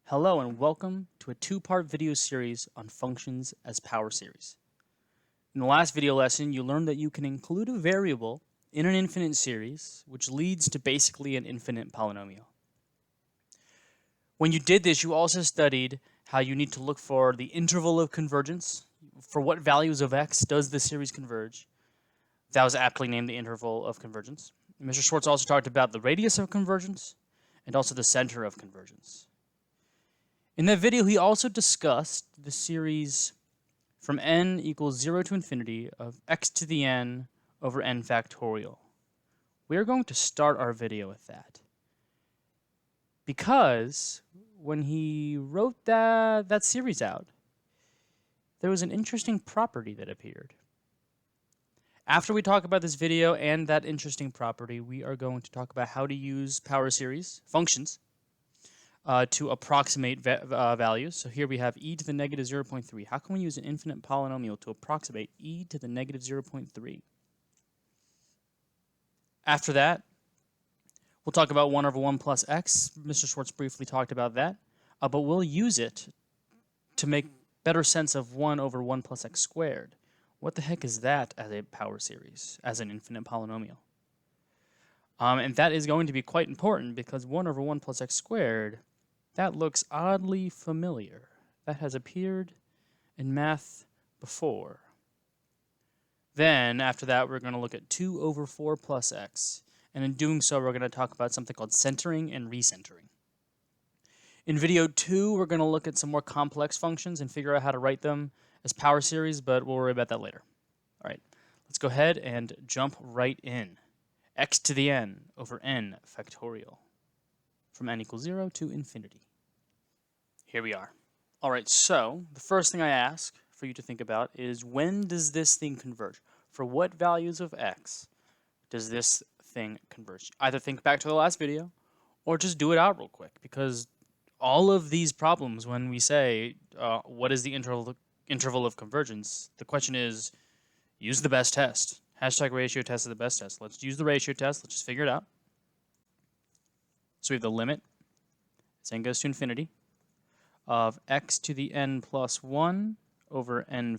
Hello and welcome to a two-part video series on functions as power series. In the last video lesson, you learned that you can include a variable in an infinite series, which leads to basically an infinite polynomial. When you did this, you also studied how you need to look for the interval of convergence. For what values of x does the series converge? That was aptly named the interval of convergence. Mr. Schwartz also talked about the radius of convergence and also the center of convergence. In that video, he also discussed the series from n equals 0 to infinity of x to the n over n factorial. We are going to start our video with that, because when he wrote that series out, there was an interesting property that appeared. After we talk about this video and that interesting property, we are going to talk about how to use power series functions to approximate values. So here we have e to the negative 0.3. How can we use an infinite polynomial to approximate e to the negative 0.3? After that, we'll talk about 1 over 1 plus x. Mr. Schwartz briefly talked about that, but we'll use it to make better sense of 1 over 1 plus x squared. What the heck is that as a power series, as an infinite polynomial? And that is going to be quite important because 1 over 1 plus x squared, that looks oddly familiar. That has appeared in math before. Then, after that, we're going to look at 2 over 4 plus x. And in doing so, we're going to talk about something called centering and recentering. In video 2, we're going to look at some more complex functions and figure out how to write them as power series, but we'll worry about that later. All right, let's go ahead and jump right in. X to the n over n factorial from n equals 0 to infinity. Here we are. All right, so the first thing I ask for you to think about is, when does this thing converge? For what values of x does this thing converge? Either think back to the last video or just do it out real quick, because all of these problems, when we say what is the interval of convergence, the question is, use the best test. Hashtag ratio test is the best test. Let's use the ratio test. Let's just figure it out. So we have the limit, as n goes to infinity, of x to the n plus 1 over n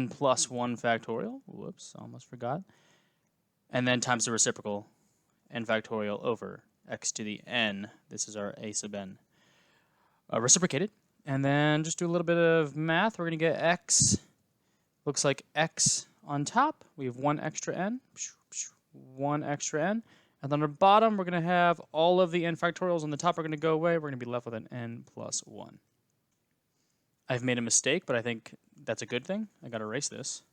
plus 1 factorial. Whoops, almost forgot. And then times the reciprocal, n factorial over x to the n. This is our a sub n. Reciprocated. And then just do a little bit of math. We're going to get x. Looks like x on top. We have 1 extra n. 1 extra n. And then on the bottom, we're going to have all of the n factorials on the top are going to go away. We're going to be left with an n plus 1. I've made a mistake, but I think that's a good thing. I got to erase this.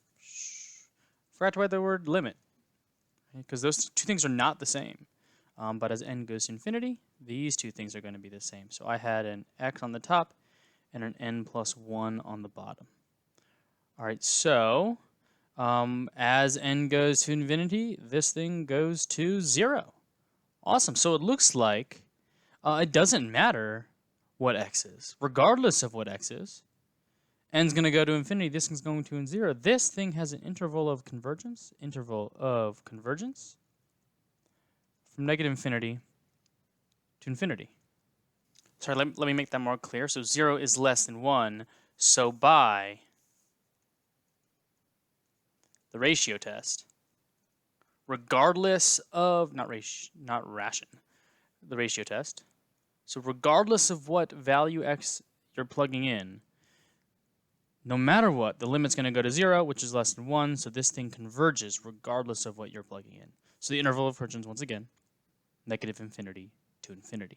Forgot to write the word limit, because those two things are not the same. But as n goes to infinity, these two things are going to be the same. So I had an x on the top and an n plus 1 on the bottom. All right, so as n goes to infinity, this thing goes to 0. Awesome. So it looks like it doesn't matter what x is. Regardless of what x is, n's going to go to infinity. This thing's going to 0. This thing has an interval of convergence. From negative infinity to infinity. Sorry, let me make that more clear. So 0 is less than 1. So by the ratio test, regardless of, the ratio test. So regardless of what value x you're plugging in, no matter what, the limit's going to go to 0, which is less than 1. So this thing converges regardless of what you're plugging in. So the interval of convergence, once again, negative infinity to infinity.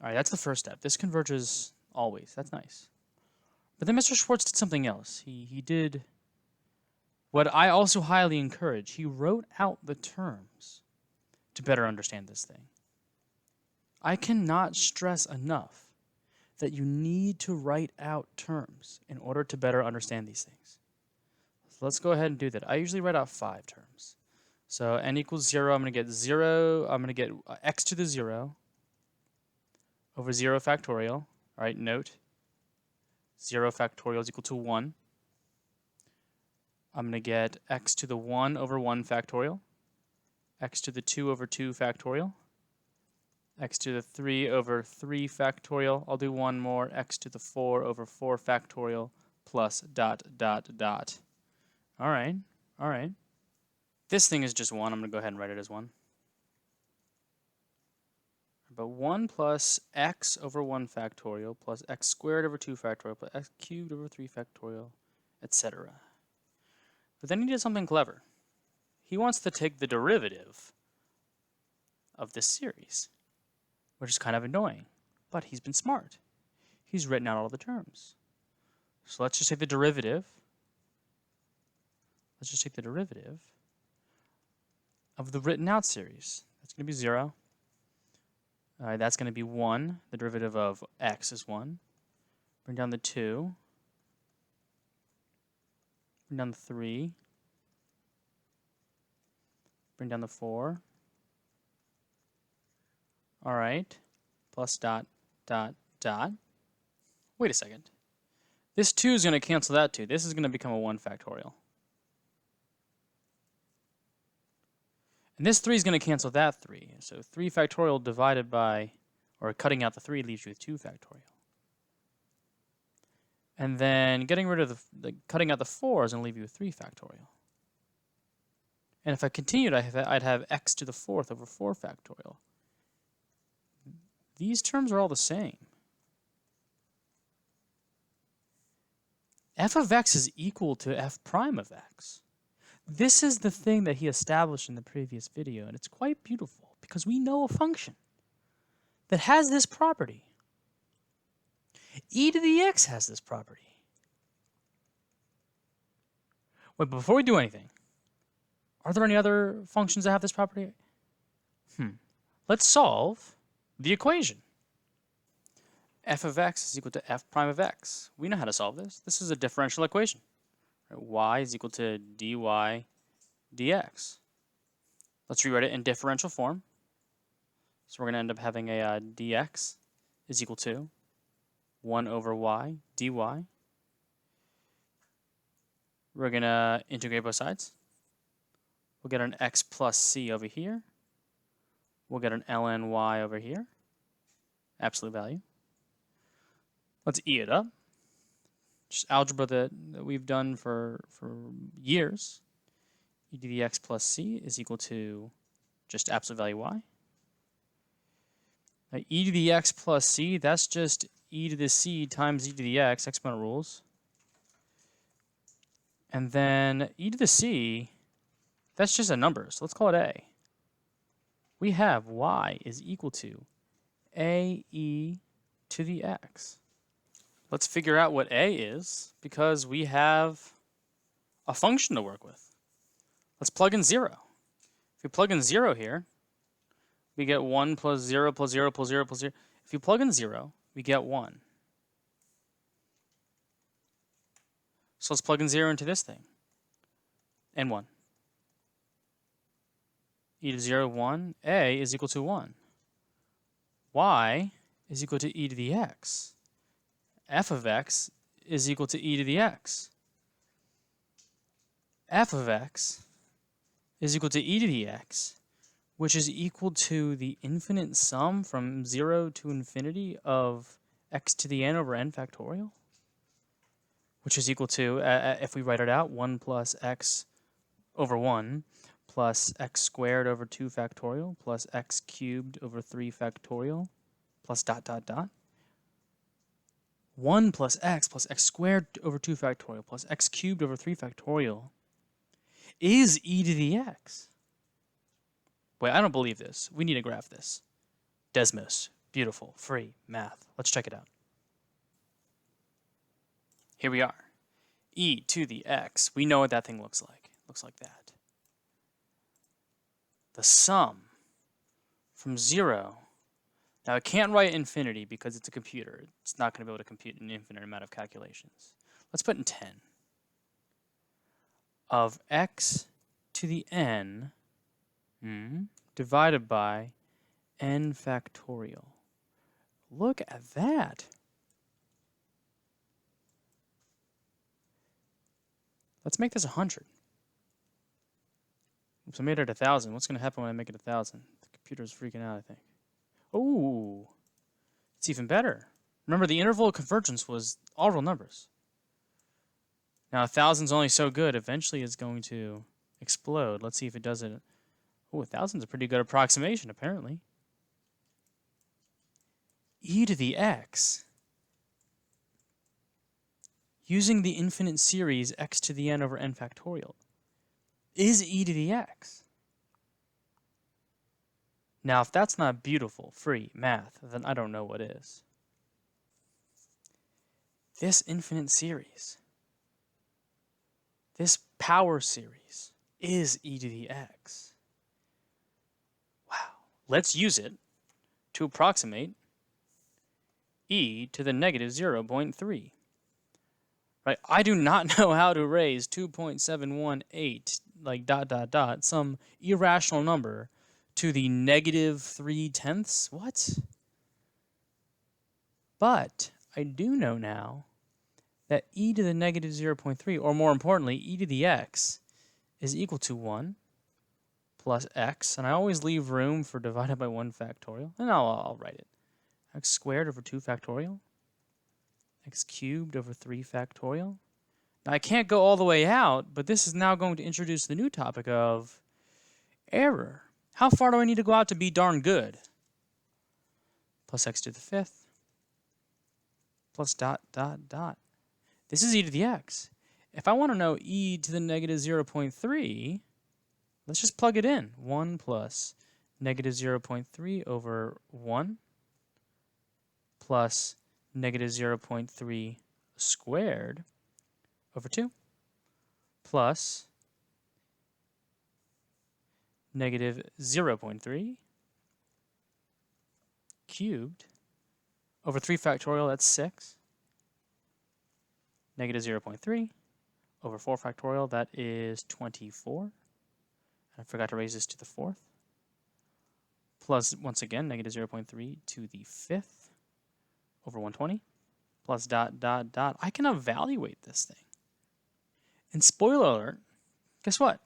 All right, that's the first step. This converges always. That's nice. But then Mr. Schwartz did something else. He did what I also highly encourage. He wrote out the terms to better understand this thing. I cannot stress enough that you need to write out terms in order to better understand these things. So let's go ahead and do that. I usually write out 5 terms. So n equals 0, I'm going to get 0, I'm going to get x to the 0 over 0 factorial. All right, note, 0 factorial is equal to 1. I'm going to get x to the 1 over 1 factorial, x to the 2 over 2 factorial, x to the 3 over 3 factorial. I'll do one more, x to the 4 over 4 factorial plus dot, dot, dot. All right, all right. This thing is just 1. I'm going to go ahead and write it as 1. But 1 plus x over 1 factorial plus x squared over 2 factorial plus x cubed over 3 factorial, etc. But then he did something clever. He wants to take the derivative of this series, which is kind of annoying. But he's been smart. He's written out all the terms. So let's just take the derivative. Let's just take the derivative of the written out series. That's going to be 0. All right, that's going to be 1. The derivative of x is 1. Bring down the 2. Bring down the 3. Bring down the 4. All right, plus dot, dot, dot. Wait a second. This 2 is going to cancel that 2. This is going to become a 1 factorial. And this 3 is going to cancel that 3. So 3 factorial divided by, or cutting out the 3 leaves you with 2 factorial. And then getting rid of cutting out the 4 is going to leave you with 3 factorial. And if I continued, I'd have x to the 4th over 4 factorial. These terms are all the same. F of x is equal to f prime of x. This is the thing that he established in the previous video, and it's quite beautiful because we know a function that has this property. E to the x has this property. Wait, but before we do anything, are there any other functions that have this property? Let's solve the equation. F of x is equal to f prime of x. We know how to solve this. This is a differential equation. Y is equal to dy dx. Let's rewrite it in differential form. So we're going to end up having a dx is equal to 1 over y dy. We're going to integrate both sides. We'll get an x plus c over here. We'll get an ln y over here. Absolute value. Let's e it up. Just algebra that we've done for years. E to the x plus c is equal to just absolute value y. Now, e to the x plus c, that's just e to the c times e to the x, exponent rules. And then e to the c, that's just a number, so let's call it a. We have y is equal to ae to the x. Let's figure out what a is, because we have a function to work with. Let's plug in 0. If we plug in 0 here, we get 1 plus 0 plus 0 plus 0 plus 0. If you plug in 0, we get 1. So let's plug in 0 into this thing. And 1. E to 0, 1. A is equal to 1. Y is equal to e to the x. F of x is equal to e to the x. F of x is equal to e to the x, which is equal to the infinite sum from 0 to infinity of x to the n over n factorial, which is equal to, if we write it out, 1 plus x over 1 plus x squared over 2 factorial plus x cubed over 3 factorial plus dot, dot, dot. 1 plus x squared over 2 factorial plus x cubed over 3 factorial is e to the x. Wait, I don't believe this. We need to graph this. Desmos. Beautiful. Free. Math. Let's check it out. Here we are. E to the x. We know what that thing looks like. It looks like that. The sum from 0. Now, I can't write infinity because it's a computer. It's not going to be able to compute an infinite amount of calculations. Let's put in 10. Of x to the n divided by n factorial. Look at that. Let's make this 100. Oops, I made it 1,000. What's going to happen when I make it 1,000? The computer's freaking out, I think. Oh, it's even better. Remember, the interval of convergence was all real numbers. Now, 1,000's only so good. Eventually, it's going to explode. Let's see if it does it. Oh, 1,000's a pretty good approximation, apparently. E to the x. Using the infinite series x to the n over n factorial is e to the x. Now, if that's not beautiful, free math, then I don't know what is. This infinite series, this power series, is e to the x. Wow. Let's use it to approximate e to the negative 0.3. Right? I do not know how to raise 2.718, like ... some irrational number to the negative 3/10. What? But I do know now that e to the negative 0.3, or more importantly, e to the x, is equal to 1 plus x, and I always leave room for divided by 1 factorial, and I'll write it. X squared over 2 factorial, x cubed over 3 factorial. Now, I can't go all the way out, but this is now going to introduce the new topic of error. How far do I need to go out to be darn good? Plus x to the 5th, plus ... This is e to the x. If I want to know e to the negative 0.3, let's just plug it in. 1 plus negative 0.3 over 1 plus negative 0.3 squared over 2 plus negative 0.3 cubed over 3 factorial, that's 6. Negative 0.3 over 4 factorial, that is 24. I forgot to raise this to the 4th. Plus, once again, negative 0.3 to the 5th over 120. Plus ... I can evaluate this thing. And spoiler alert, guess what?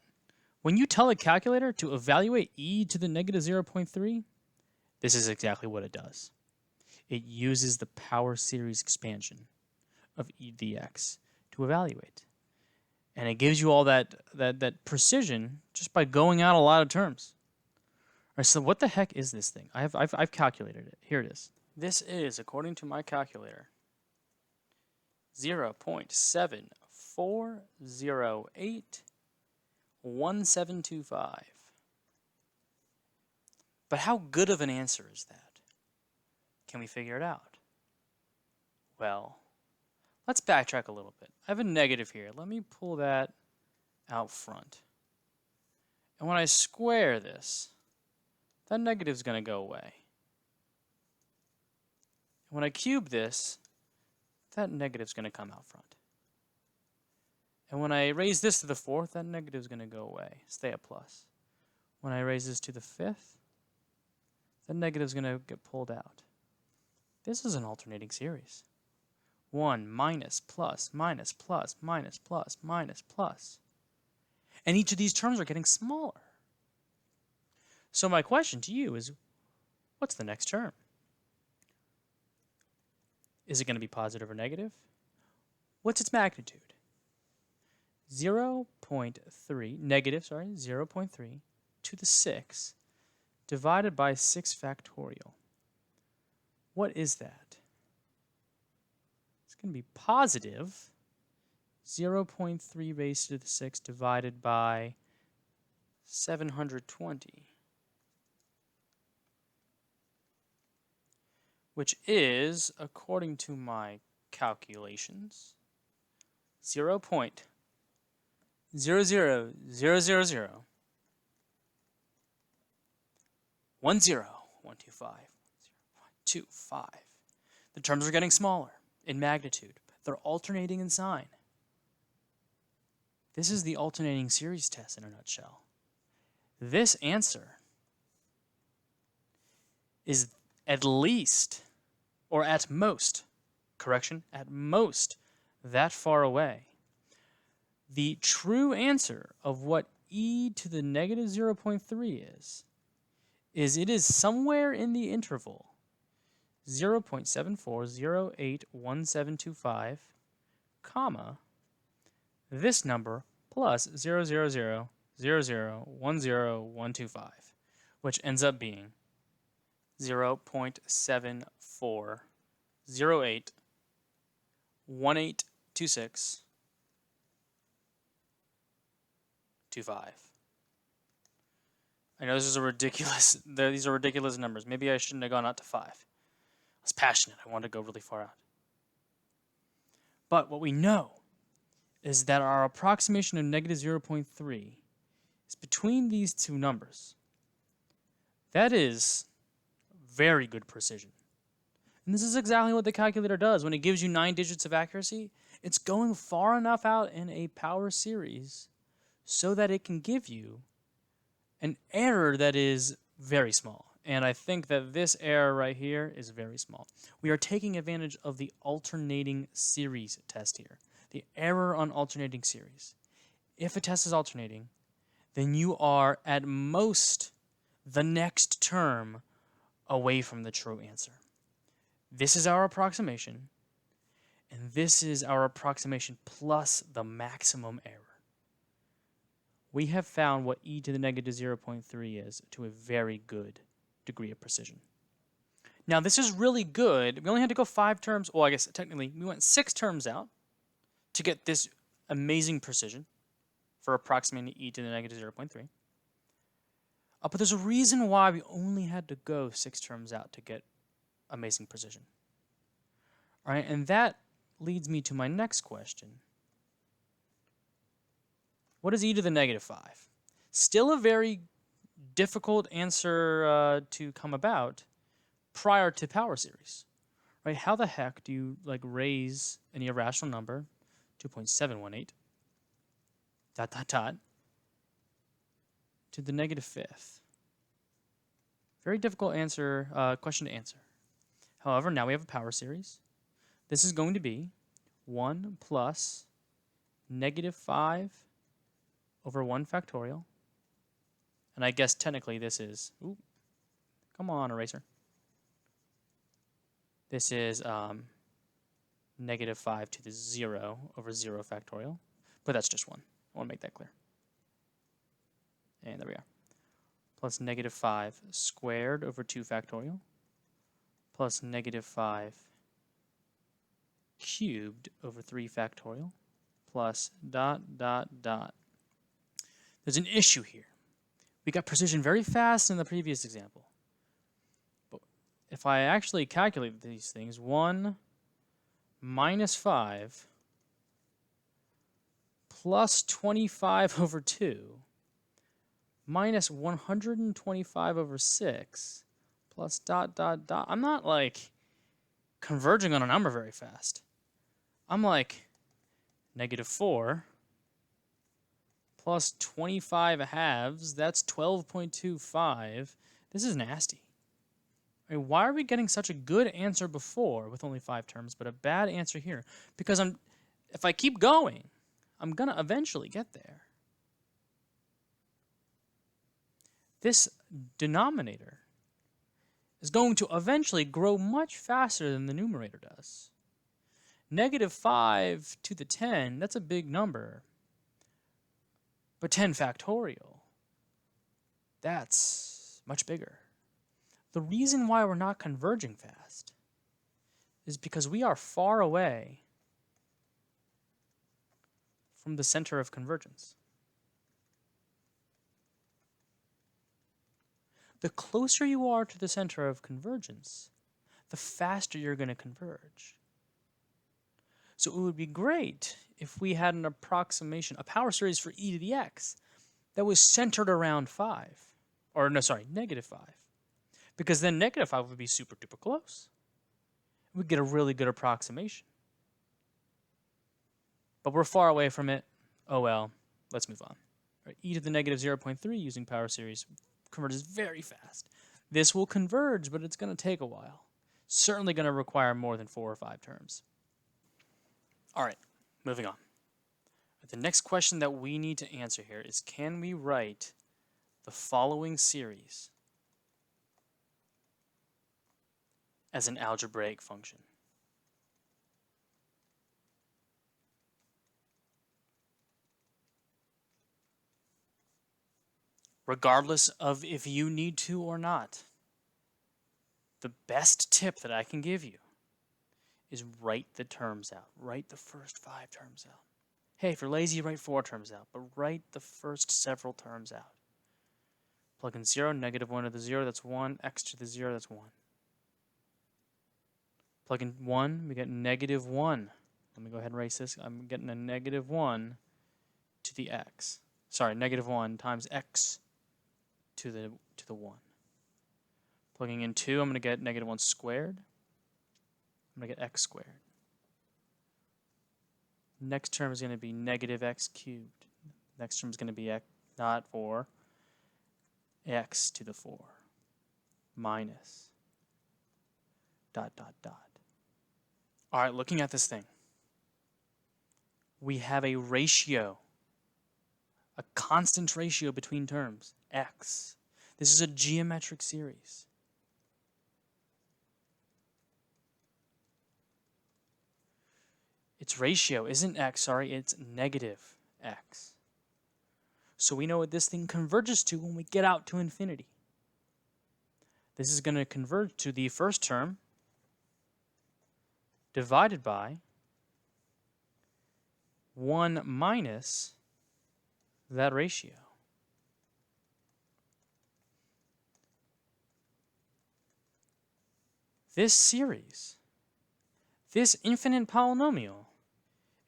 When you tell a calculator to evaluate e to the negative 0.3, this is exactly what it does. It uses the power series expansion of e to the x to evaluate. And it gives you all that precision just by going out a lot of terms. All right, so what the heck is this thing? I've calculated it. Here it is. This is, according to my calculator, 0.74081725. But how good of an answer is that? Can we figure it out? Well, let's backtrack a little bit. I have a negative here. Let me pull that out front. And when I square this, that negative is going to go away. And when I cube this, that negative is going to come out front. And when I raise this to the 4th, that negative is going to go away, stay a plus. When I raise this to the 5th, that negative is going to get pulled out. This is an alternating series. 1 minus plus minus plus minus plus minus plus. And each of these terms are getting smaller. So my question to you is, what's the next term? Is it going to be positive or negative? What's its magnitude? 0.3, negative, 0.3 to the 6 divided by 6 factorial. What is that? It's going to be positive 0.3 raised to the 6 divided by 720. Which is, according to my calculations, 0.0000010 125. The terms are getting smaller in magnitude. They're alternating in sign. This is the alternating series test in a nutshell. This answer is at least, or at most, at most, that far away. The true answer of what e to the negative 0.3 is is it is somewhere in the interval 0.74081725, comma, this number plus 0.7410125, which ends up being 0.7408182625. I know this is these are ridiculous numbers. Maybe I shouldn't have gone out to 5. I was passionate. I wanted to go really far out. But what we know is that our approximation of negative 0.3 is between these two numbers. That is very good precision. And this is exactly what the calculator does. When it gives you 9 digits of accuracy, it's going far enough out in a power series so that it can give you an error that is very small. And I think that this error right here is very small. We are taking advantage of the alternating series test here. The error on alternating series. If a test is alternating, then you are at most the next term away from the true answer. This is our approximation, and this is our approximation plus the maximum error. We have found what e to the negative 0.3 is to a very good degree of precision. Now, this is really good. We only had to go 5 terms. Well, I guess technically we went 6 terms out to get this amazing precision for approximating e to the negative 0.3. But there's a reason why we only had to go 6 terms out to get amazing precision. All right, and that leads me to my next question. What is e to the negative 5? Still a very difficult answer to come about prior to power series. Right? How the heck do you raise an irrational number, 2.718, to the negative 5th? Very difficult question to answer. However, now we have a power series. This is going to be 1 plus negative 5 over 1 factorial. And I guess technically this is, come on, eraser. This is negative 5 to the 0 over 0 factorial. But that's just 1. I want to make that clear. And there we are. Plus negative 5 squared over 2 factorial. Plus negative 5 cubed over 3 factorial. Plus ... There's an issue here. We got precision very fast in the previous example. But if I actually calculate these things, 1 minus 5 plus 25 over 2 minus 125 over 6 plus ... I'm not converging on a number very fast. I'm negative 4 plus 25 halves, that's 12.25. This is nasty. I mean, why are we getting such a good answer before with only 5 terms, but a bad answer here? Because if I keep going, I'm going to eventually get there. This denominator is going to eventually grow much faster than the numerator does. Negative 5 to the 10, that's a big number. But 10 factorial, that's much bigger. The reason why we're not converging fast is because we are far away from the center of convergence. The closer you are to the center of convergence, the faster you're going to converge. So it would be great if we had an approximation, a power series for e to the x that was centered around 5. Or no, sorry, negative 5. Because then negative 5 would be super duper close. We'd get a really good approximation. But we're far away from it. Oh well, let's move on. Right, e to the negative 0.3 using power series converges very fast. This will converge, but it's going to take a while. Certainly going to require more than 4 or 5 terms. All right, moving on. The next question that we need to answer here is, can we write the following series as an algebraic function. Regardless of if you need to or not, the best tip that I can give you is write the terms out. Write the first 5 terms out. Hey, if you're lazy, write 4 terms out, but write the first several terms out. Plug in 0, -1 to the 0, that's 1, x to the 0, that's 1. Plug in 1, we get -1. Let me go ahead and erase this. I'm getting a -1 to the x. Sorry, -1 times x to the 1. Plugging in 2, I'm going to get -1 squared. I'm going to get x squared. Next term is going to be -x cubed. Next term is going to be x not 4, x to the 4 minus ... All right, looking at this thing, we have a ratio, a constant ratio between terms, x. This is a geometric series. Its ratio isn't x, sorry, it's -x. So we know what this thing converges to when we get out to infinity. This is going to converge to the first term divided by 1 minus that ratio. This series, this infinite polynomial,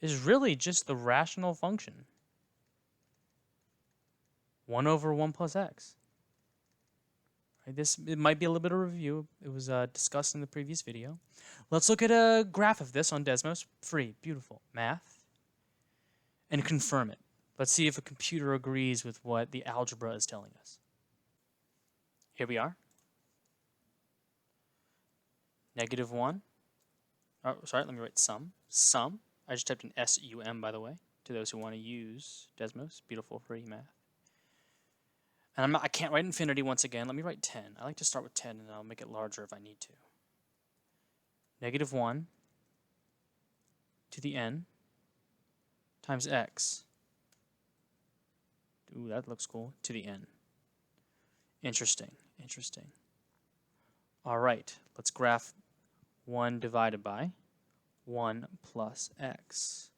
is really just the rational function 1 over 1 plus x. Right, it might be a little bit of review. It was discussed in the previous video. Let's look at a graph of this on Desmos. Free, beautiful, math, and confirm it. Let's see if a computer agrees with what the algebra is telling us. Here we are. -1. Oh, sorry, let me write sum. Sum. I just typed in SUM, by the way, to those who want to use Desmos. Beautiful, free math. And I can't write infinity once again. Let me write 10. I like to start with 10, and I'll make it larger if I need to. -1 to the n times x. Ooh, that looks cool. To the n. Interesting, interesting. All right, let's graph 1 divided by 1 plus x.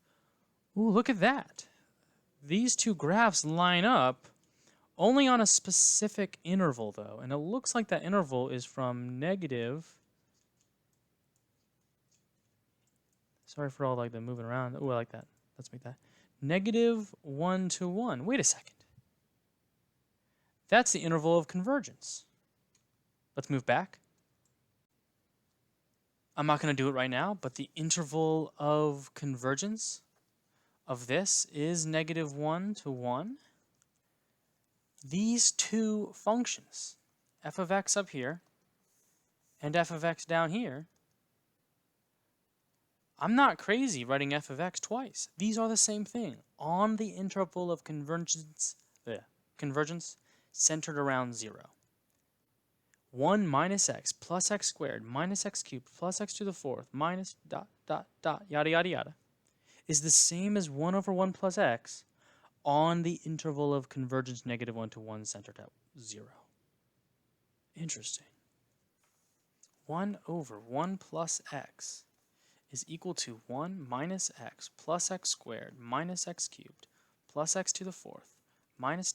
Ooh, look at that. These two graphs line up only on a specific interval, though, and it looks like that interval is from negative... Sorry for all like the moving around. Oh, I like that. Let's make that -1 to 1. Wait a second. That's the interval of convergence. Let's move back. I'm not going to do it right now, but the interval of convergence of this is -1 to 1. These two functions, f of x up here and f of x down here, I'm not crazy writing f of x twice. These are the same thing on the interval of convergence centered around 0. 1 minus x plus x squared minus x cubed plus x to the 4th minus ... yada yada yada is the same as 1 over 1 plus x on the interval of convergence -1 to 1 centered at 0. Interesting. 1 over 1 plus x is equal to 1 minus x plus x squared minus x cubed plus x to the 4th minus ...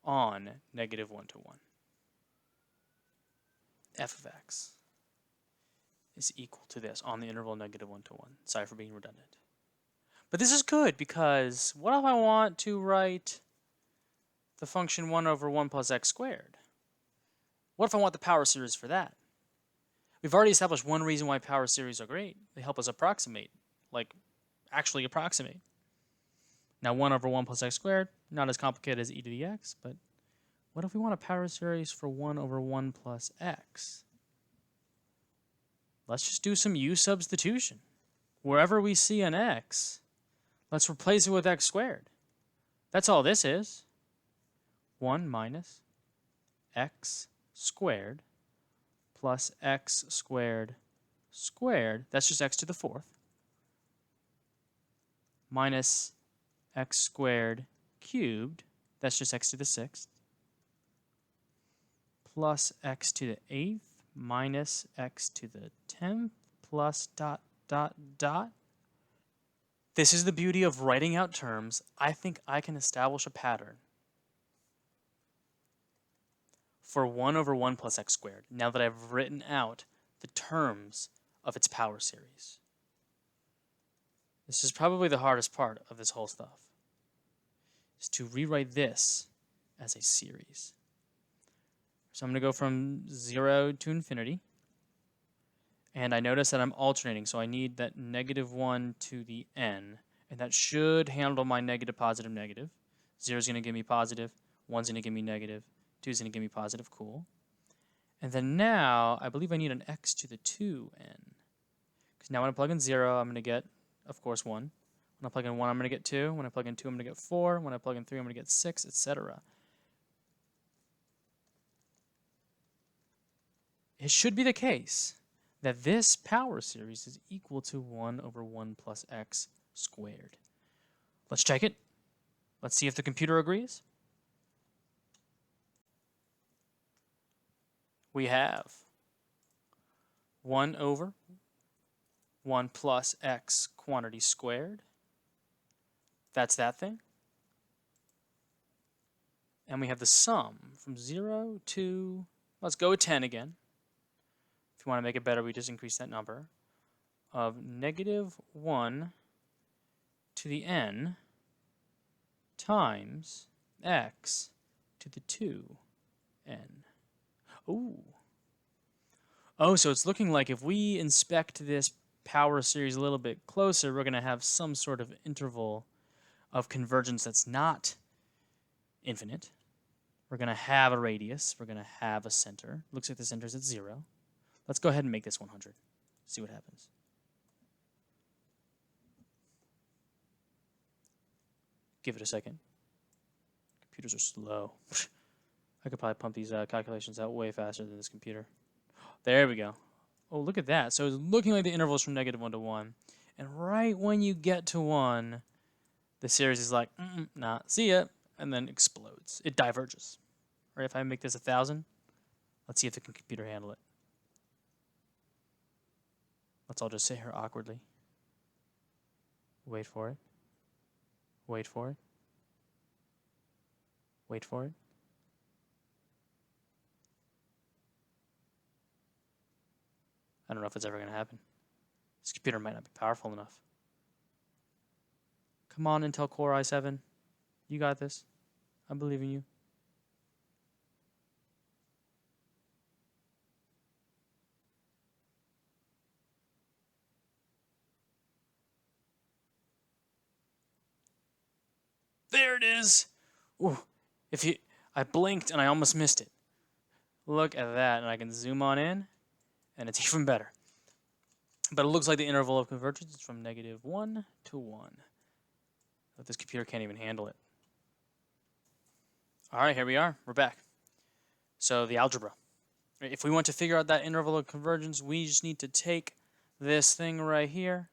on -1 to 1. F of x is equal to this on the interval -1 to 1. Sorry for being redundant. But this is good because what if I want to write the function 1 over 1 plus x squared? What if I want the power series for that? We've already established one reason why power series are great. They help us approximate, like actually approximate. Now 1 over 1 plus x squared, not as complicated as e to the x, but what if we want a power series for 1 over 1 plus x? Let's just do some u substitution. Wherever we see an x, let's replace it with x squared. That's all this is. 1 minus x squared plus x squared squared, that's just x to the fourth, minus x squared cubed, that's just x to the sixth, plus x to the eighth minus x to the 10th plus dot, dot, dot. This is the beauty of writing out terms. I think I can establish a pattern for 1 over 1 plus x squared now that I've written out the terms of its power series. This is probably the hardest part of this whole stuff, is to rewrite this as a series. So I'm going to go from 0 to infinity. And I notice that I'm alternating, so I need that -1 to the n. And that should handle my negative, positive, negative. 0 is going to give me positive. 1 is going to give me negative. 2 is going to give me positive. Cool. And then now, I believe I need an x to the 2n. Because now when I plug in 0, I'm going to get, of course, 1. When I plug in 1, I'm going to get 2. When I plug in 2, I'm going to get 4. When I plug in 3, I'm going to get 6, etc. It should be the case that this power series is equal to 1 over 1 plus x squared. Let's check it. Let's see if the computer agrees. We have 1 over 1 plus x quantity squared. That's that thing. And we have the sum from 0 to, let's go with 10 again. If you want to make it better, we just increase that number, of -1 to the n times x to the 2n. Ooh. Oh, so it's looking like if we inspect this power series a little bit closer, we're going to have some sort of interval of convergence that's not infinite. We're going to have a radius. We're going to have a center. Looks like the center's at 0. Let's go ahead and make this 100. See what happens. Give it a second. Computers are slow. I could probably pump these calculations out way faster than this computer. There we go. Oh, look at that. So it's looking like the interval is from -1 to 1. And right when you get to 1, the series is like, nah, see ya, and then explodes. It diverges. Right, if I make this 1,000, let's see if the computer handle it. Let's all just sit here awkwardly. Wait for it. Wait for it. Wait for it. I don't know if it's ever going to happen. This computer might not be powerful enough. Come on, Intel Core i7. You got this. I believe in you. There it is. Ooh, I blinked and I almost missed it. Look at that, and I can zoom on in, and it's even better. But it looks like the interval of convergence is from -1 to 1. But this computer can't even handle it. All right, here we are. We're back. So the algebra. If we want to figure out that interval of convergence, we just need to take this thing right here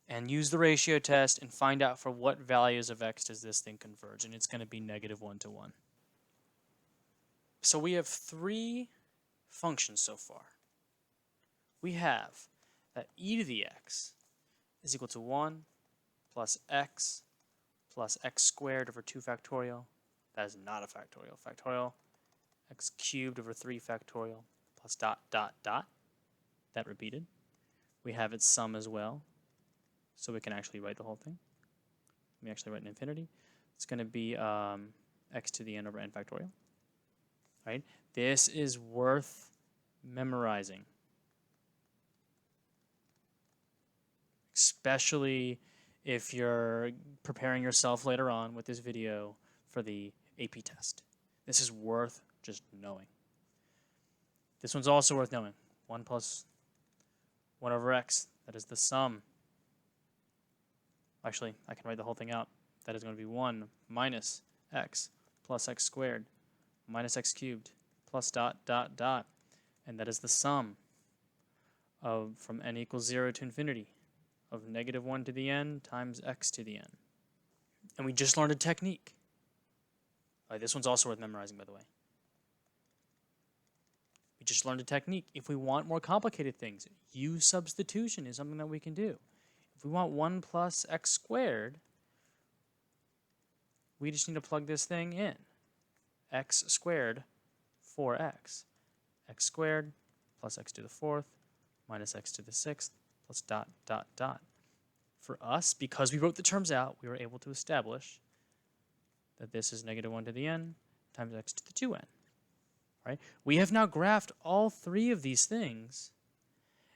and use the ratio test and find out for what values of x does this thing converge. And it's going to be -1 to 1. So we have 3 functions so far. We have that e to the x is equal to 1 plus x squared over 2 factorial. That is not a factorial. Factorial x cubed over 3 factorial plus dot, dot, dot. That repeated. We have its sum as well. So we can actually write the whole thing. Let me actually write an infinity. It's going to be x to the n over n factorial. Right? This is worth memorizing. Especially if you're preparing yourself later on with this video for the AP test. This is worth just knowing. This one's also worth knowing. 1 plus 1 over x. That is the sum. Actually, I can write the whole thing out. That is going to be 1 minus x plus x squared minus x cubed plus dot dot dot. And that is the sum of from n equals 0 to infinity of negative 1 to the n times x to the n. And we just learned a technique. This one's also worth memorizing, by the way. We just learned a technique. If we want more complicated things, U substitution is something that we can do. If we want 1 plus x squared, we just need to plug this thing in. X squared 4x. X squared plus x to the 4th minus x to the 6th plus dot dot dot. For us, because we wrote the terms out, we were able to establish that this is negative 1 to the n times x to the 2n. Right? We have now graphed all three of these things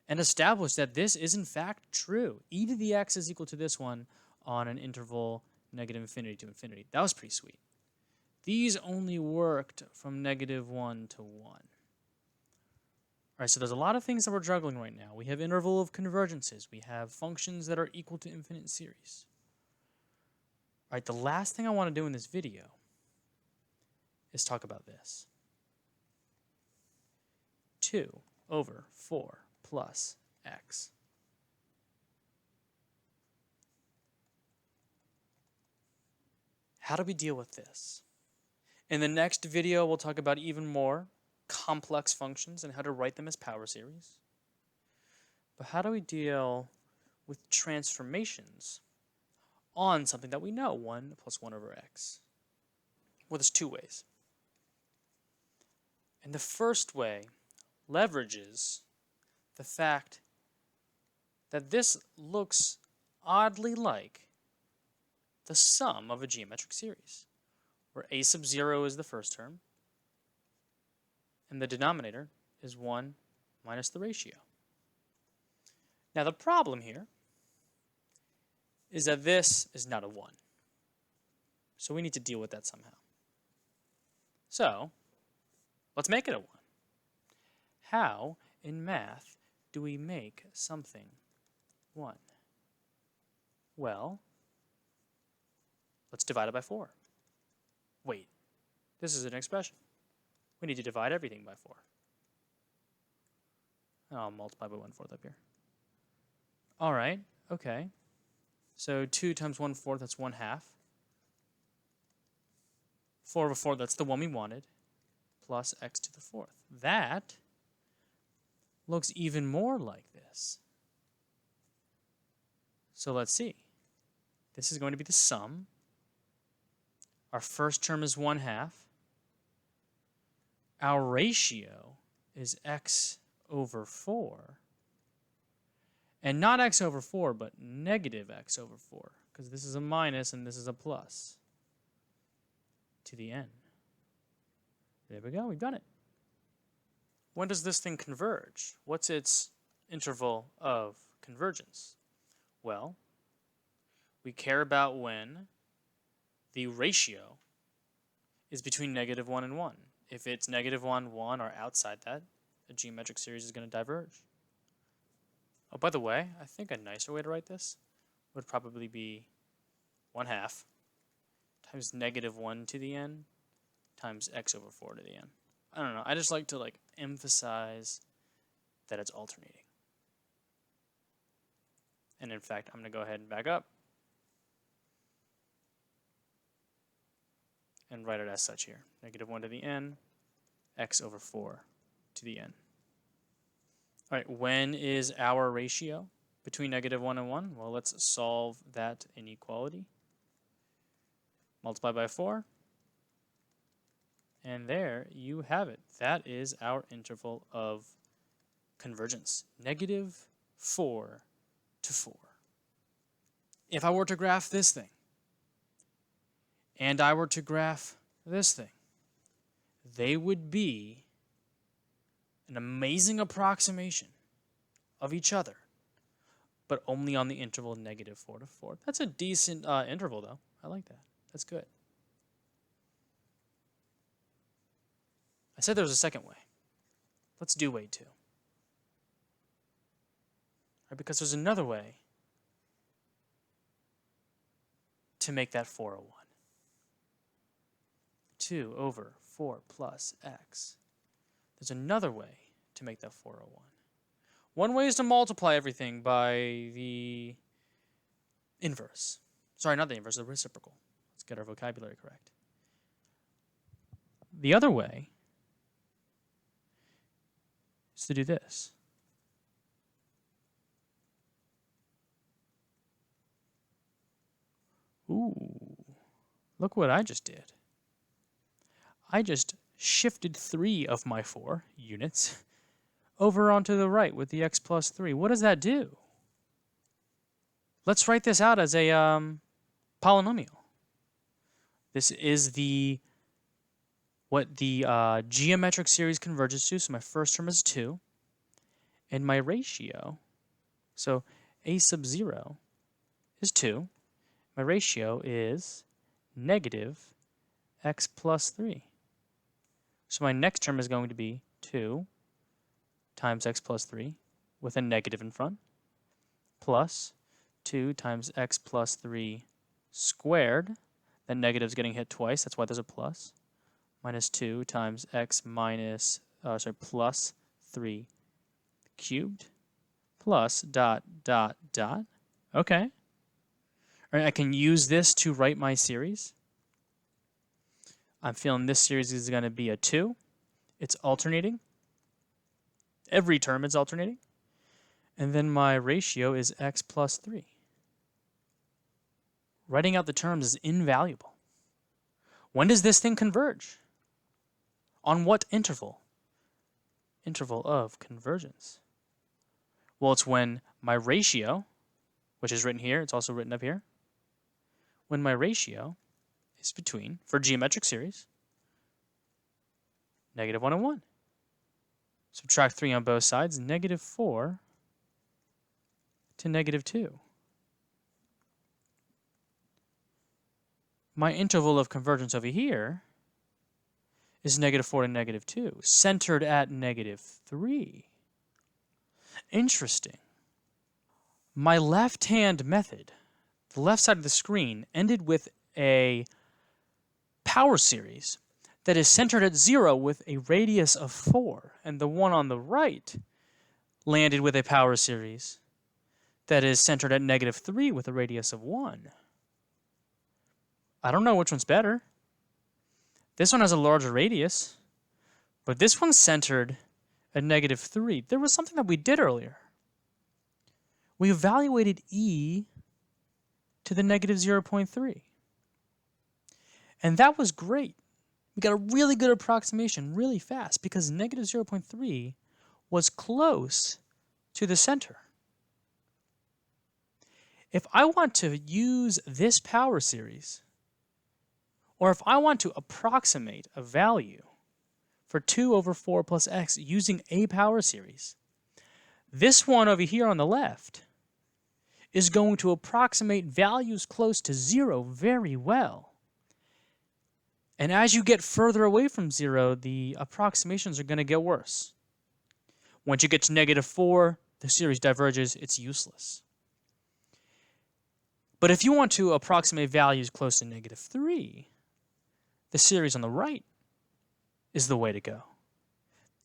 and established that this is in fact true. E to the x is equal to this one on an interval negative infinity to infinity. That was pretty sweet. These only worked from negative 1 to 1. All right, so there's a lot of things that we're juggling right now. We have interval of convergences. We have functions that are equal to infinite series. All right, the last thing I want to do in this video is talk about this. 2 over 4 plus x. How do we deal with this? In the next video, we'll talk about even more complex functions and how to write them as power series. But how do we deal with transformations on something that we know, 1 plus 1 over x? Well, there's two ways. And the first way leverages the fact that this looks oddly like the sum of a geometric series, where a sub 0 is the first term, and the denominator is 1 minus the ratio. Now the problem here is that this is not a 1. So we need to deal with that somehow. So let's make it a 1. How in math do we make something 1? Well, let's divide it by 4. Wait, this is an expression. We need to divide everything by 4. I'll multiply by 1/4 up here. All right, okay. So 2 times 1/4, that's 1/2. 4 over 4, that's the one we wanted, plus x to the 4th. That looks even more like this. So let's see. This is going to be the sum. Our first term is 1/2. Our ratio is x over 4. And not x over 4, but negative x over 4, because this is a minus and this is a plus to the n. There we go, we've done it. When does this thing converge? What's its interval of convergence? Well, we care about when the ratio is between negative 1 and 1. If it's negative 1, 1, or outside that, a geometric series is going to diverge. Oh, by the way, I think a nicer way to write this would probably be 1/2 times negative 1 to the n times x over 4 to the n. I don't know. I just like to emphasize that it's alternating. And in fact, I'm going to go ahead and back up and write it as such here. Negative 1 to the n, x over 4 to the n. All right, when is our ratio between negative 1 and 1? Well, let's solve that inequality. Multiply by 4. And there you have it. That is our interval of convergence. Negative 4 to 4. If I were to graph this thing, and I were to graph this thing, they would be an amazing approximation of each other, but only on the interval negative 4 to 4. That's a decent interval, though. I like that. That's good. I said there was a second way. Let's do way 2. Right, because there's another way to make that 4 a 1. 2 over 4 plus x There's another way to make that 401. One way is to multiply everything by the inverse. Sorry, not the inverse, the reciprocal. Let's get our vocabulary correct. The other way is to do this. Ooh, look what I just did. I just shifted 3 of my 4 units over onto the right with the x plus 3. What does that do? Let's write this out as a polynomial. This is what the geometric series converges to. So my first term is 2. And my ratio, so a sub 0 is 2. My ratio is negative x plus 3. So my next term is going to be 2 times x plus 3 with a negative in front, plus 2 times x plus 3 squared. That negative is getting hit twice, that's why there's a plus. Minus 2 times x plus 3 cubed, plus dot, dot, dot. Okay. All right, I can use this to write my series. I'm feeling this series is going to be a 2. It's alternating. Every term is alternating. And then my ratio is x plus 3. Writing out the terms is invaluable. When does this thing converge? On what interval? Interval of convergence. Well, it's when my ratio, which is written here, it's also written up here, when my ratio is between, for geometric series, negative 1 and 1. Subtract 3 on both sides, negative 4 to negative 2. My interval of convergence over here is negative 4 to negative 2, centered at negative 3. Interesting. My left-hand method, the left side of the screen, ended with a power series that is centered at 0 with a radius of 4, and the one on the right landed with a power series that is centered at negative 3 with a radius of 1. I don't know which one's better. This one has a larger radius, but this one's centered at negative 3. There was something that we did earlier. We evaluated e to the negative 0.3. And that was great. We got a really good approximation really fast because negative 0.3 was close to the center. If I want to use this power series, or if I want to approximate a value for 2 over 4 plus x using a power series, this one over here on the left is going to approximate values close to 0 very well. And as you get further away from 0, the approximations are going to get worse. Once you get to negative 4, the series diverges, it's useless. But if you want to approximate values close to negative 3, the series on the right is the way to go.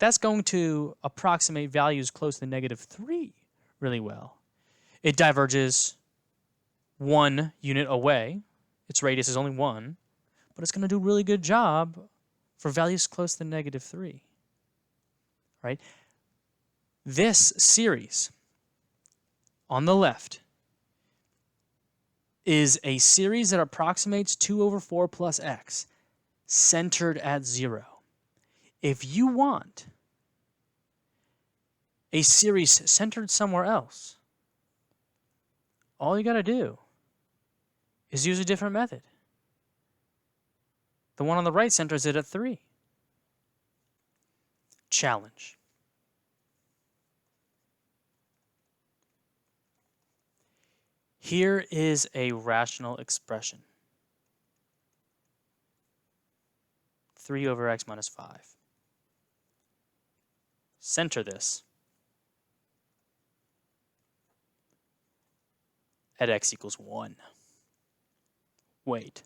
That's going to approximate values close to negative 3 really well. It diverges 1 unit away. Its radius is only 1, but it's going to do a really good job for values close to negative 3. Right? This series on the left is a series that approximates 2 over 4 plus x, centered at 0. If you want a series centered somewhere else, all you got to do is use a different method. The one on the right centers it at 3. Challenge. Here is a rational expression. 3 over x minus 5. Center this at x equals 1. Wait.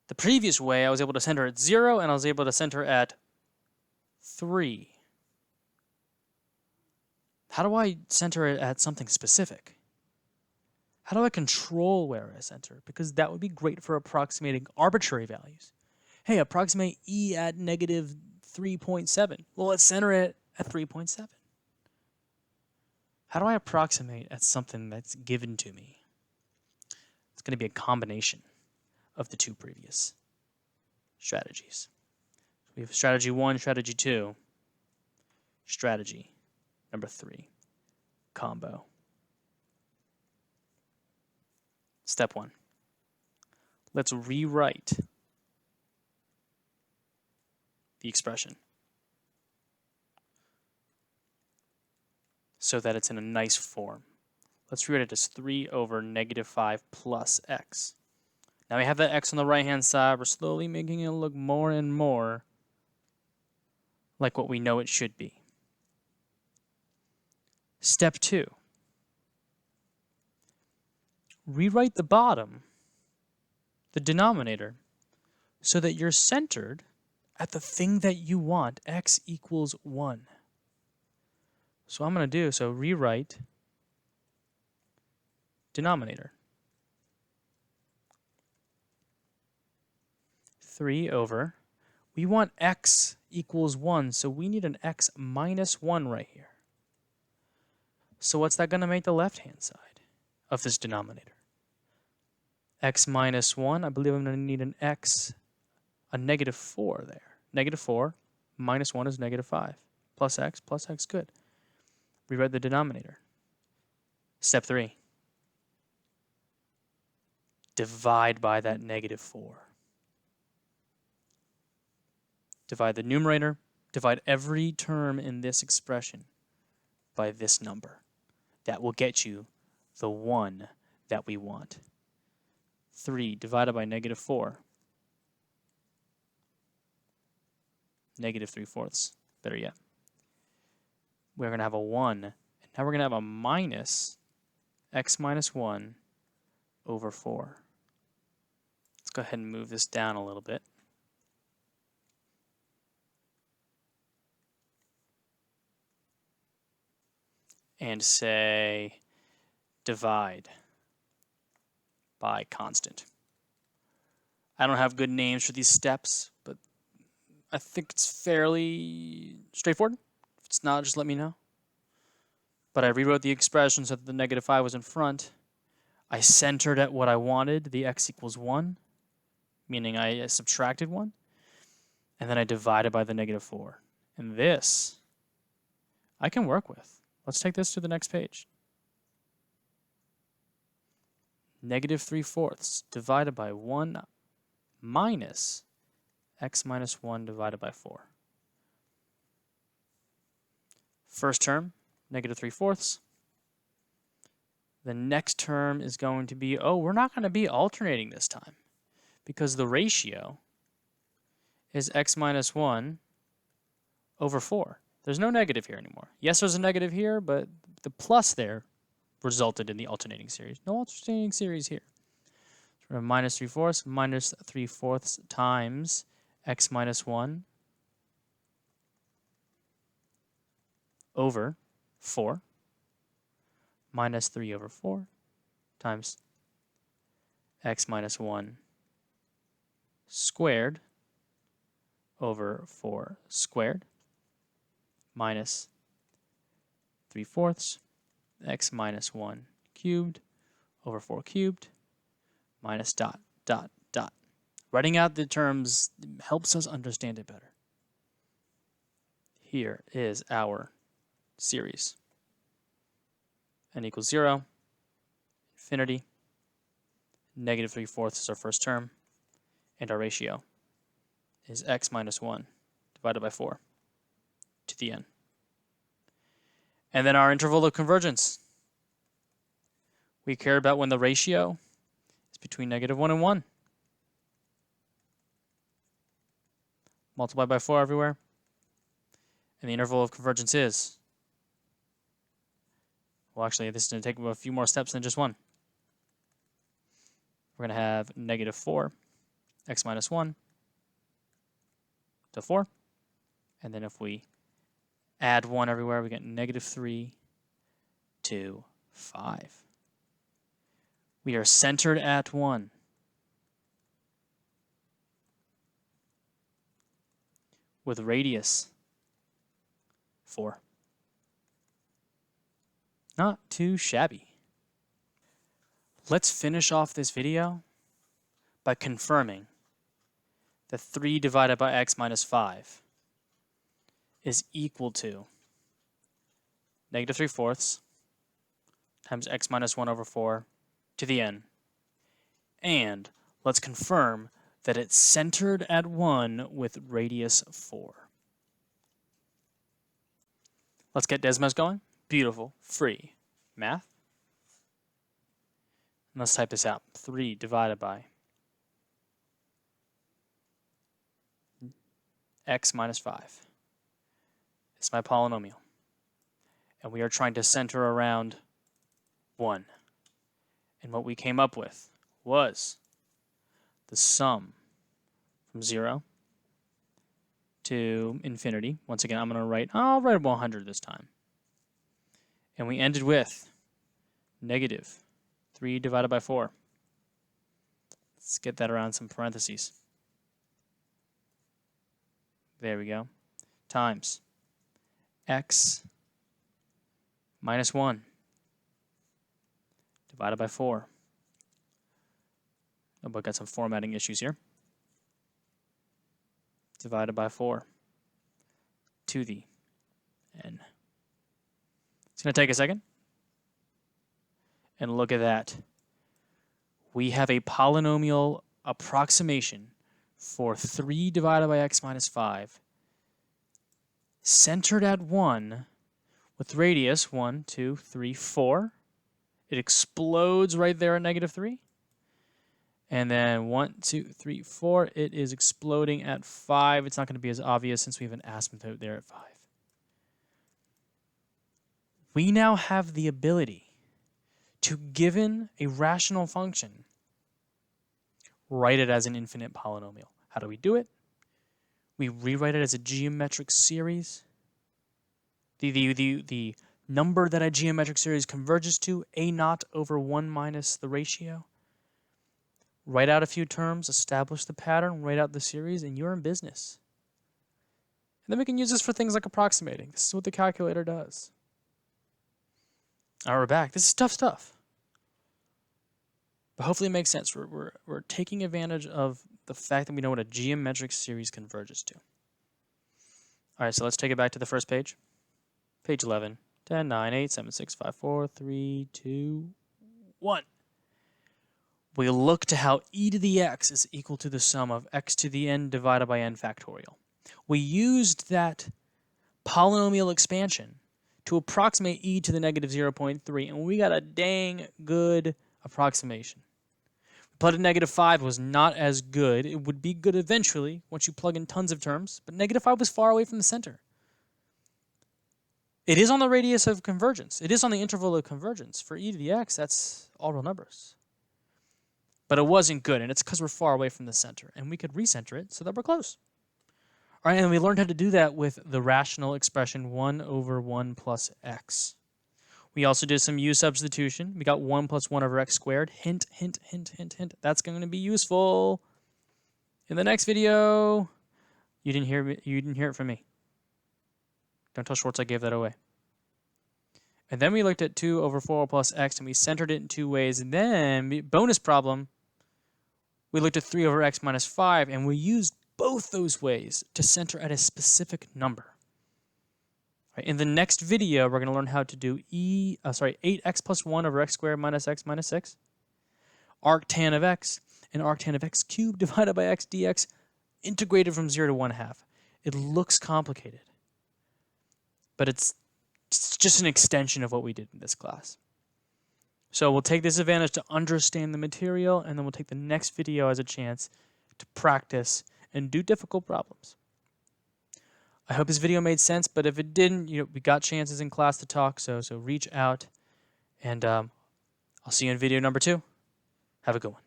The previous way, I was able to center at 0, and I was able to center at 3. How do I center it at something specific? How do I control where I center? Because that would be great for approximating arbitrary values. Hey, approximate E at negative 3.7. Well, let's center it at 3.7. How do I approximate at something that's given to me? It's going to be a combination of the two previous strategies. We have strategy 1, strategy 2, strategy number 3, combo. Step 1. Let's rewrite the expression so that it's in a nice form. Let's rewrite it as 3 over negative 5 plus x. Now we have that x on the right-hand side. We're slowly making it look more and more like what we know it should be. Step 2. Rewrite the bottom, the denominator, so that you're centered at the thing that you want, x equals 1. So I'm going to do, rewrite denominator. 3 over, we want x equals 1, so we need an x minus 1 right here. So what's that going to make the left-hand side of this denominator? X minus 1, I believe I'm going to need a negative 4 there. Negative 4 minus 1 is negative 5. Plus x, good. Rewrite the denominator. Step 3. Divide by that negative 4. Divide the numerator, divide every term in this expression by this number. That will get you the 1 that we want. 3 divided by negative 4. Negative 3/4, better yet. We're going to have a 1, and now we're going to have a minus x minus 1 over 4. Let's go ahead and move this down a little bit. And say divide by constant. I don't have good names for these steps, but I think it's fairly straightforward. If it's not, just let me know. But I rewrote the expression so that the negative 5 was in front. I centered at what I wanted, the x equals 1, meaning I subtracted 1. And then I divided by the negative 4. And this I can work with. Let's take this to the next page. Negative 3/4 divided by 1 minus x minus 1 divided by 4. First term, negative 3/4. The next term is going to be, we're not going to be alternating this time because the ratio is x minus 1 over 4. There's no negative here anymore. Yes, there's a negative here, but the plus there resulted in the alternating series. No alternating series here. So we have minus 3/4 minus 3/4 times x minus 1 over 4 minus 3 over 4 times x minus 1 squared over 4 squared minus 3/4 x minus 1 cubed over 4 cubed minus dot, dot, dot. Writing out the terms helps us understand it better. Here is our series. N equals 0, infinity, negative 3/4 is our first term, and our ratio is x minus 1 divided by 4 to the n. And then our interval of convergence. We care about when the ratio is between negative 1 and 1. Multiply by 4 everywhere. And the interval of convergence is, well, actually, this is going to take a few more steps than just one. We're going to have negative 4, x minus 1 to 4. And then if we add 1 everywhere, we get -3, 2, 5. We are centered at 1. With radius 4. Not too shabby. Let's finish off this video by confirming that 3 divided by x minus 5 is equal to -3/4 times x minus 1 over 4 to the n. And let's confirm that it's centered at 1 with radius 4. Let's get Desmos going. Beautiful. Free. Math. And let's type this out. 3 divided by x minus 5. It's my polynomial. And we are trying to center around 1. And what we came up with was the sum from 0 to infinity. Once again, I'll write 100 this time. And we ended with -3 divided by 4. Let's get that around some parentheses. There we go. Times x minus 1 divided by 4. Oh, but got some formatting issues here. Divided by 4 to the n. It's going to take a second. And look at that. We have a polynomial approximation for 3 divided by x minus 5 centered at 1 with radius 1, 2, 3, 4. It explodes right there at -3. And then 1, 2, 3, 4. It is exploding at 5. It's not going to be as obvious since we have an asymptote there at 5. We now have the ability to, given a rational function, write it as an infinite polynomial. How do we do it? We rewrite it as a geometric series. The number that a geometric series converges to, a0 over 1 minus the ratio. Write out a few terms, establish the pattern, write out the series, and you're in business. And then we can use this for things like approximating. This is what the calculator does. All right, we're back. This is tough stuff. But hopefully it makes sense. We're taking advantage of the fact that we know what a geometric series converges to. All right, so let's take it back to the first page. Page 11. 10, 9, 8, 7, 6, 5, 4, 3, 2, 1. We look to how e to the x is equal to the sum of x to the n divided by n factorial. We used that polynomial expansion to approximate e to the -0.3, and we got a dang good approximation. Plotted -5 was not as good. It would be good eventually once you plug in tons of terms, but -5 was far away from the center. It is on the radius of convergence. It is on the interval of convergence. For e to the x, that's all real numbers. But it wasn't good, and it's because we're far away from the center, and we could recenter it so that we're close. All right, and we learned how to do that with the rational expression 1 over 1 plus x. We also did some u substitution. We got 1 plus 1 over x squared. Hint, hint, hint, hint, hint. That's going to be useful in the next video. You didn't hear it from me. Don't tell Schwartz I gave that away. And then we looked at 2 over 4 plus x, and we centered it in 2 ways. And then, bonus problem, we looked at 3 over x minus 5, and we used both those ways to center at a specific number. Right, in the next video, we're going to learn how to do 8x plus 1 over x squared minus x minus 6, arctan of x, and arctan of x cubed divided by x dx integrated from 0 to 1/2. It looks complicated, but it's just an extension of what we did in this class. So we'll take this advantage to understand the material, and then we'll take the next video as a chance to practice and do difficult problems. I hope this video made sense, but if it didn't, we got chances in class to talk, so reach out, and I'll see you in video number 2. Have a good one.